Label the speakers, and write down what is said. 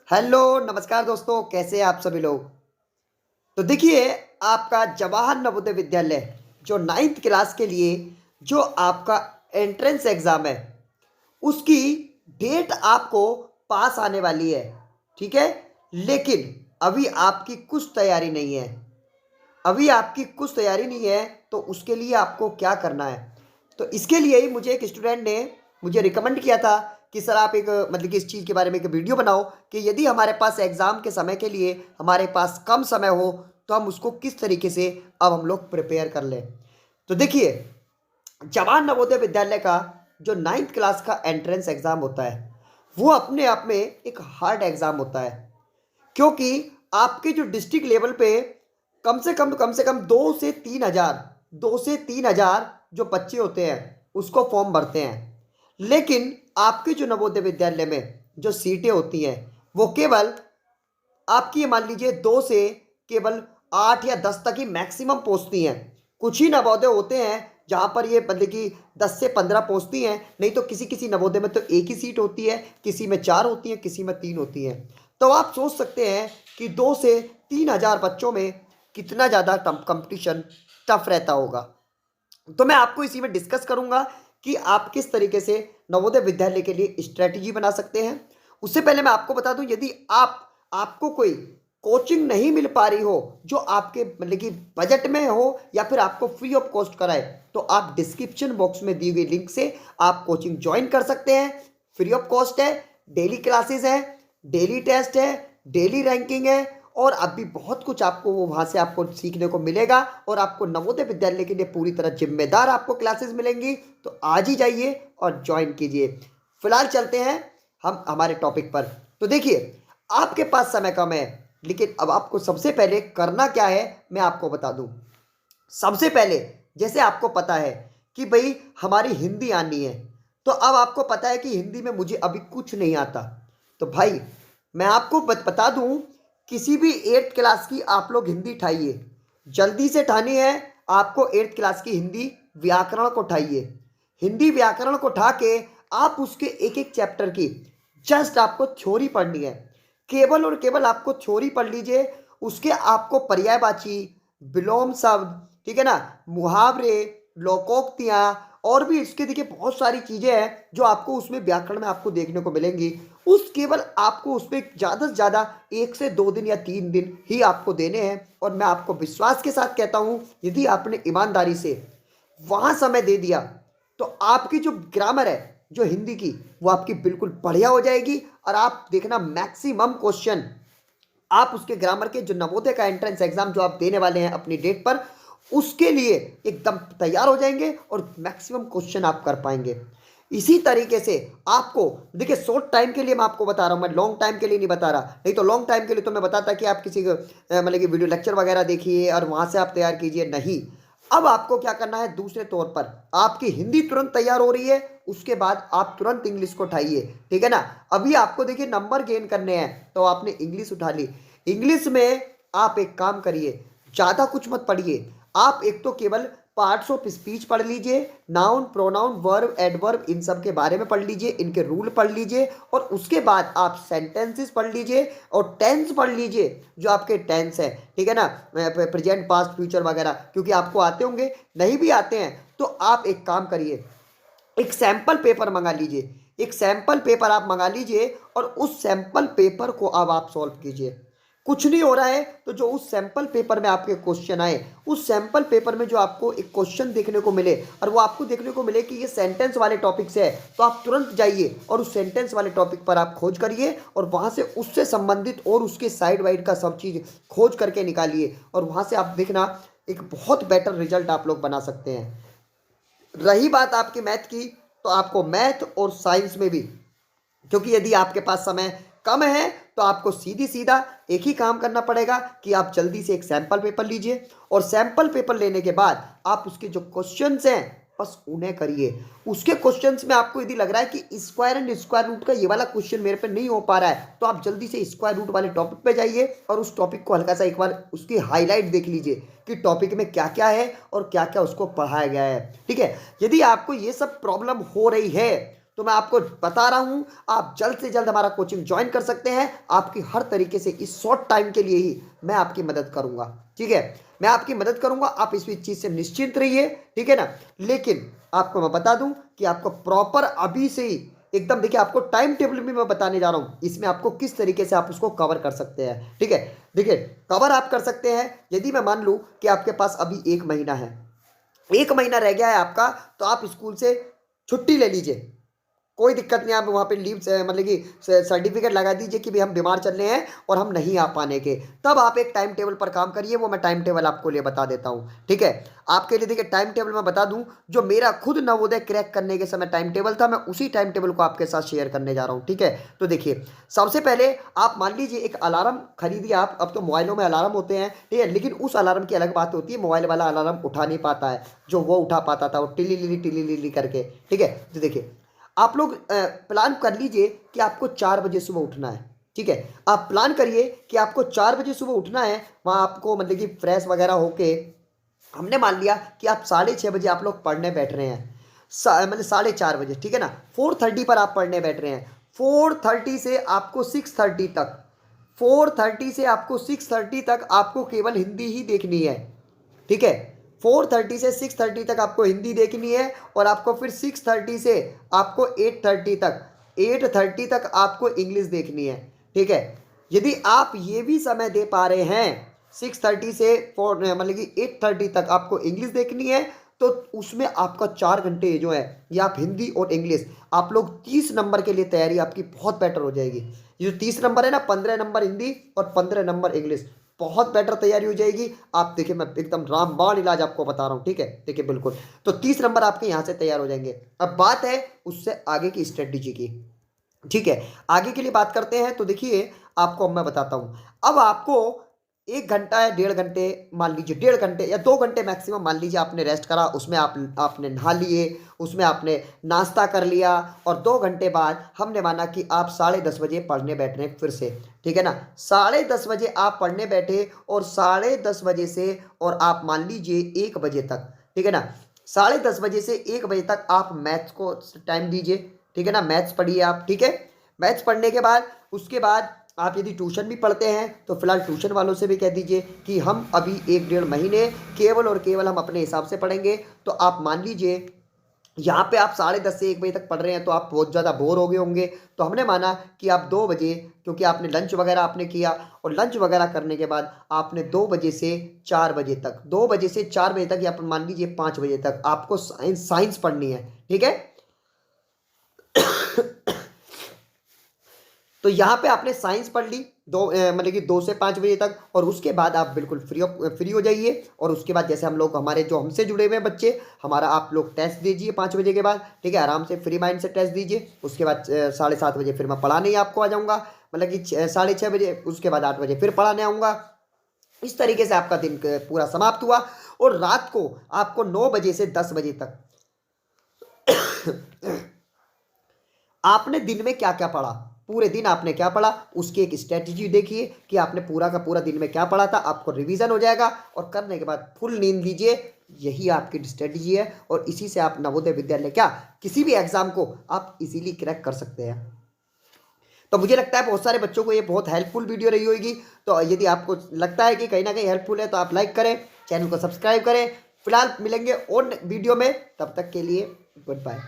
Speaker 1: Hello नमस्कार दोस्तों, कैसे हैं आप सभी लोग। तो देखिए, आपका जवाहर नवोदय विद्यालय जो 9th क्लास के लिए जो आपका एंट्रेंस एग्ज़ाम है, उसकी डेट आपको पास आने वाली है। ठीक है, लेकिन अभी आपकी कुछ तैयारी नहीं है। अभी आपकी कुछ तैयारी नहीं है, तो उसके लिए आपको क्या करना है। तो इसके लिए ही मुझे एक स्टूडेंट ने मुझे रिकमेंड किया था कि सर आप एक मतलब कि इस चीज़ के बारे में एक वीडियो बनाओ कि यदि हमारे पास एग्ज़ाम के समय के लिए हमारे पास कम समय हो तो हम उसको किस तरीके से अब हम लोग प्रिपेयर कर लें। तो देखिए, जवाहर नवोदय विद्यालय का जो 9th क्लास का एंट्रेंस एग्ज़ाम होता है, वो अपने आप में एक हार्ड एग्ज़ाम होता है, क्योंकि आपके जो डिस्ट्रिक्ट लेवल पे कम से कम 2 से 3 हज़ार जो बच्चे होते हैं उसको फॉर्म भरते हैं। लेकिन आपके जो नवोदय विद्यालय में जो सीटें होती हैं वो केवल आपकी ये मान लीजिए 2 से केवल 8 या 10 तक ही मैक्सिमम पहुंचती हैं। कुछ ही नवोदय होते हैं जहां पर ये मतलब कि 10 से 15 पहुंचती हैं, नहीं तो किसी किसी नवोदय में तो एक ही सीट होती है, किसी में 4 होती हैं, किसी में 3 होती हैं। तो आप सोच सकते हैं कि 2 से 3 हज़ार बच्चों में कितना ज़्यादा कंपटीशन टफ रहता होगा। तो मैं आपको इसी में डिस्कस करूंगा कि आप किस तरीके से नवोदय विद्यालय के लिए स्ट्रेटजी बना सकते हैं। उससे पहले मैं आपको बता दूं, यदि आपको कोई कोचिंग नहीं मिल पा रही हो जो आपके मतलब कि बजट में हो या फिर आपको फ्री ऑफ कॉस्ट कराए, तो आप डिस्क्रिप्शन बॉक्स में दी हुई लिंक से आप कोचिंग ज्वाइन कर सकते हैं। फ्री ऑफ कॉस्ट है, डेली क्लासेस है, डेली टेस्ट है, डेली रैंकिंग है, और अभी बहुत कुछ आपको वो वहाँ से आपको सीखने को मिलेगा और आपको नवोदय विद्यालय के लिए पूरी तरह जिम्मेदार आपको क्लासेस मिलेंगी। तो आज ही जाइए और ज्वाइन कीजिए। फिलहाल चलते हैं हम हमारे टॉपिक पर। तो देखिए, आपके पास समय कम है, लेकिन अब आपको सबसे पहले करना क्या है मैं आपको बता दूं। सबसे पहले, जैसे आपको पता है कि भाई हमारी हिंदी आनी है, तो अब आपको पता है कि हिंदी में मुझे अभी कुछ नहीं आता। तो भाई मैं आपको बता दूं, किसी भी 8th क्लास की आप लोग हिंदी ठाइए, जल्दी से ठानी है। आपको 8th क्लास की हिंदी व्याकरण को ठाइए। हिंदी व्याकरण को ठा के आप उसके एक एक चैप्टर की जस्ट आपको थ्योरी पढ़नी है। केवल और केवल आपको थ्योरी पढ़ लीजिए। उसके आपको पर्यायवाची, विलोम शब्द, ठीक है ना, मुहावरे, लोकोक्तियाँ, और भी इसके देखिए बहुत सारी चीज़ें हैं जो आपको उसमें व्याकरण में आपको देखने को मिलेंगी। उस केवल आपको उसमें ज़्यादा से ज़्यादा 1 से 2 दिन या 3 दिन ही आपको देने हैं। और मैं आपको विश्वास के साथ कहता हूँ, यदि आपने ईमानदारी से वहाँ समय दे दिया तो आपकी जो ग्रामर है जो हिंदी की, वो आपकी बिल्कुल बढ़िया हो जाएगी। और आप देखना मैक्सिमम क्वेश्चन आप उसके ग्रामर के जो नवोदय का एंट्रेंस एग्जाम जो आप देने वाले हैं अपनी डेट पर, उसके लिए एकदम तैयार हो जाएंगे और मैक्सिमम क्वेश्चन आप कर पाएंगे। इसी तरीके से आपको देखिए, शॉर्ट टाइम के लिए मैं आपको बता रहा हूं, मैं लॉन्ग टाइम के लिए नहीं बता रहा। नहीं तो लॉन्ग टाइम के लिए तो मैं बताता कि आप किसी मतलब कि वीडियो लेक्चर वगैरह देखिए और वहां से आप तैयार कीजिए। नहीं, अब आपको क्या करना है, दूसरे तौर पर आपकी हिंदी तुरंत तैयार हो रही है, उसके बाद आप तुरंत इंग्लिश को उठाइए। ठीक है ना। अभी आपको देखिए नंबर गेन करने हैं, तो आपने इंग्लिश उठा ली। इंग्लिश में आप एक काम करिए, ज़्यादा कुछ मत पढ़िए। आप एक तो केवल पार्ट्स ऑफ स्पीच पढ़ लीजिए, नाउन, प्रोनाउन, वर्ब, एडवर्ब, इन सब के बारे में पढ़ लीजिए, इनके रूल पढ़ लीजिए। और उसके बाद आप सेंटेंसेस पढ़ लीजिए और टेंस पढ़ लीजिए, जो आपके टेंस है, ठीक है ना, प्रेजेंट, पास्ट, फ्यूचर वगैरह, क्योंकि आपको आते होंगे। नहीं भी आते हैं तो आप एक काम करिए, एक सैंपल पेपर मंगा लीजिए। एक सैंपल पेपर आप मंगा लीजिए और उस सैंपल पेपर को अब आप सॉल्व कीजिए। कुछ नहीं हो रहा है तो जो उस सैंपल पेपर में आपके क्वेश्चन आए, उस सैंपल पेपर में जो आपको एक क्वेश्चन देखने को मिले और वो आपको देखने को मिले कि ये सेंटेंस वाले टॉपिक से है, तो आप तुरंत जाइए और उस सेंटेंस वाले टॉपिक पर आप खोज करिए और वहाँ से उससे संबंधित और उसके साइड वाइड का सब चीज़ खोज करके निकालिए। और वहाँ से आप देखना एक बहुत बेटर रिजल्ट आप लोग बना सकते हैं। रही बात आपके मैथ की, तो आपको मैथ और साइंस में भी, क्योंकि यदि आपके पास समय कम है, तो आपको सीधी सीधा एक ही काम करना पड़ेगा कि आप जल्दी से एक सैंपल पेपर लीजिए और सैंपल पेपर लेने के बाद आप उसके जो क्वेश्चंस हैं बस उन्हें करिए। उसके क्वेश्चंस में आपको यदि लग रहा है कि स्क्वायर एंड स्क्वायर रूट का ये वाला क्वेश्चन मेरे पे नहीं हो पा रहा है, तो आप जल्दी से स्क्वायर रूट वाले टॉपिक पे जाइए और उस टॉपिक को हल्का सा एक बार उसकी हाईलाइट देख लीजिए कि टॉपिक में क्या क्या है और क्या क्या उसको पढ़ाया गया है। ठीक है। यदि आपको ये सब प्रॉब्लम हो रही है तो मैं आपको बता रहा हूं, आप जल्द से जल्द हमारा कोचिंग ज्वाइन कर सकते हैं। आपकी हर तरीके से इस शॉर्ट टाइम के लिए ही मैं आपकी मदद करूंगा, ठीक है। मैं आपकी मदद करूंगा, आप इस चीज से निश्चिंत रहिए, ठीक है ना। लेकिन आपको मैं बता दूं कि आपको प्रॉपर अभी से ही एकदम, देखिए आपको टाइम टेबल भी मैं बताने जा रहा हूं, इसमें आपको किस तरीके से आप उसको कवर कर सकते हैं, ठीक है। देखिए कवर आप कर सकते हैं, यदि मैं मान लूं कि आपके पास अभी 1 महीना है, 1 महीना रह गया है आपका, तो आप स्कूल से छुट्टी ले लीजिए, कोई दिक्कत नहीं। आप वहाँ पे लीव मतलब कि सर्टिफिकेट लगा दीजिए कि भाई हम बीमार चल रहे हैं और हम नहीं आ पाने के, तब आप एक टाइम टेबल पर काम करिए। वो मैं टाइम टेबल आपको लिए बता देता हूँ, ठीक है। आपके लिए देखिए टाइम टेबल मैं बता दूं, जो मेरा खुद नवोदय क्रैक करने के समय टाइम टेबल था, मैं उसी टाइम टेबल को आपके साथ शेयर करने जा रहा हूँ, ठीक है। तो देखिए सबसे पहले आप मान लीजिए एक अलार्म खरीदिए आप। अब तो मोबाइलों में अलार्म होते हैं, ठीक है, लेकिन उस अलार्म की अलग बात होती है, मोबाइल वाला अलार्म उठा नहीं पाता है जो वो उठा पाता था, वो टिली लिली करके, ठीक है। तो देखिए आप लोग प्लान कर लीजिए कि आपको 4 बजे सुबह उठना है, ठीक है। आप प्लान करिए कि आपको 4 बजे सुबह उठना है। वहाँ आपको मतलब कि फ्रेश वगैरह होके, हमने मान लिया कि आप 6:30 बजे आप लोग पढ़ने बैठ रहे हैं, मतलब 4:30 बजे, ठीक है ना। 4:30 पर आप पढ़ने बैठ रहे हैं। 4:30 से आपको 6:30 तक, 4:30 से आपको 6:30 तक आपको केवल हिंदी ही देखनी है, ठीक है। 4:30 से 6:30 तक आपको हिंदी देखनी है, और आपको फिर 6:30 से आपको 8:30 तक, 8:30 तक आपको इंग्लिश देखनी है, ठीक है। यदि आप ये भी समय दे पा रहे हैं, 6:30 से 4 मतलब कि 8:30 तक आपको इंग्लिश देखनी है, तो उसमें आपका 4 घंटे जो है ये आप हिंदी और इंग्लिश, आप लोग 30 नंबर के लिए तैयारी आपकी बहुत बेटर हो जाएगी। ये जो 30 नंबर है ना, 15 नंबर हिंदी और 15 नंबर इंग्लिश, बहुत बेटर तैयारी हो जाएगी। आप देखिए मैं एकदम रामबाण इलाज आपको बता रहा हूँ, ठीक है। देखिए बिल्कुल, तो 30 नंबर आपके यहाँ से तैयार हो जाएंगे। अब बात है उससे आगे की स्ट्रेटजी की, ठीक है। आगे के लिए बात करते हैं। तो देखिए आपको अब मैं बताता हूँ, अब आपको 1 घंटा या 1.5 घंटे, मान लीजिए 1.5 घंटे या 2 घंटे मैक्सिमम, मान लीजिए आपने रेस्ट करा, उसमें आपने नहा लिए, उसमें आपने नाश्ता कर लिया, और 2 घंटे बाद हमने माना कि आप 10:30 बजे पढ़ने बैठ रहे हैं फिर से, ठीक है ना। 10:30 बजे आप पढ़ने बैठे, और 10:30 बजे से और आप मान लीजिए 1 बजे तक, ठीक है ना। 10:30 बजे से 1 बजे तक आप मैथ्स को टाइम दीजिए, ठीक है ना। मैथ्स पढ़िए आप, ठीक है। मैथ्स पढ़ने के बाद, उसके बाद आप यदि ट्यूशन भी पढ़ते हैं तो फिलहाल ट्यूशन वालों से भी कह दीजिए कि हम अभी 1 डेढ़ महीने केवल और केवल हम अपने हिसाब से पढ़ेंगे। तो आप मान लीजिए यहाँ पे आप 10:30 से 1 बजे तक पढ़ रहे हैं, तो आप बहुत ज़्यादा बोर हो गए होंगे, तो हमने माना कि आप 2 बजे, क्योंकि आपने लंच वगैरह आपने किया, और लंच वगैरह करने के बाद आपने 2 बजे से 4 बजे तक, 2 बजे से 4 बजे तक, या अपन मान लीजिए 5 बजे तक आपको साइंस पढ़नी है, ठीक है। तो यहाँ पे आपने साइंस पढ़ ली मतलब कि 2 से 5 बजे तक, और उसके बाद आप बिल्कुल फ्री हो जाइए। और उसके बाद जैसे हम लोग, हमारे जो हमसे जुड़े हुए हैं बच्चे, हमारा आप लोग टेस्ट दीजिए 5 बजे के बाद, ठीक है। आराम से फ्री माइंड से टेस्ट दीजिए। उसके बाद 7:30 बजे फिर मैं पढ़ाने ही आपको आ जाऊँगा, मतलब कि 6:30 बजे, उसके बाद 8 बजे फिर पढ़ाने आऊँगा। इस तरीके से आपका दिन पूरा समाप्त हुआ। और रात को आपको 9 बजे से 10 बजे तक आपने दिन में क्या क्या पढ़ा, पूरे दिन आपने क्या पढ़ा, उसकी एक स्ट्रेटजी देखिए कि आपने पूरा का पूरा दिन में क्या पढ़ा था। आपको रिवीजन हो जाएगा, और करने के बाद फुल नींद लीजिए। यही आपकी स्ट्रेटजी है, और इसी से आप नवोदय विद्यालय क्या किसी भी एग्जाम को आप इजीली क्रैक कर सकते हैं। तो मुझे लगता है बहुत सारे बच्चों को ये बहुत हेल्पफुल वीडियो रही होगी। तो यदि आपको लगता है कि कहीं ना कहीं हेल्पफुल है, तो आप लाइक करें, चैनल को सब्सक्राइब करें। फिलहाल मिलेंगे और वीडियो में, तब तक के लिए गुड बाय।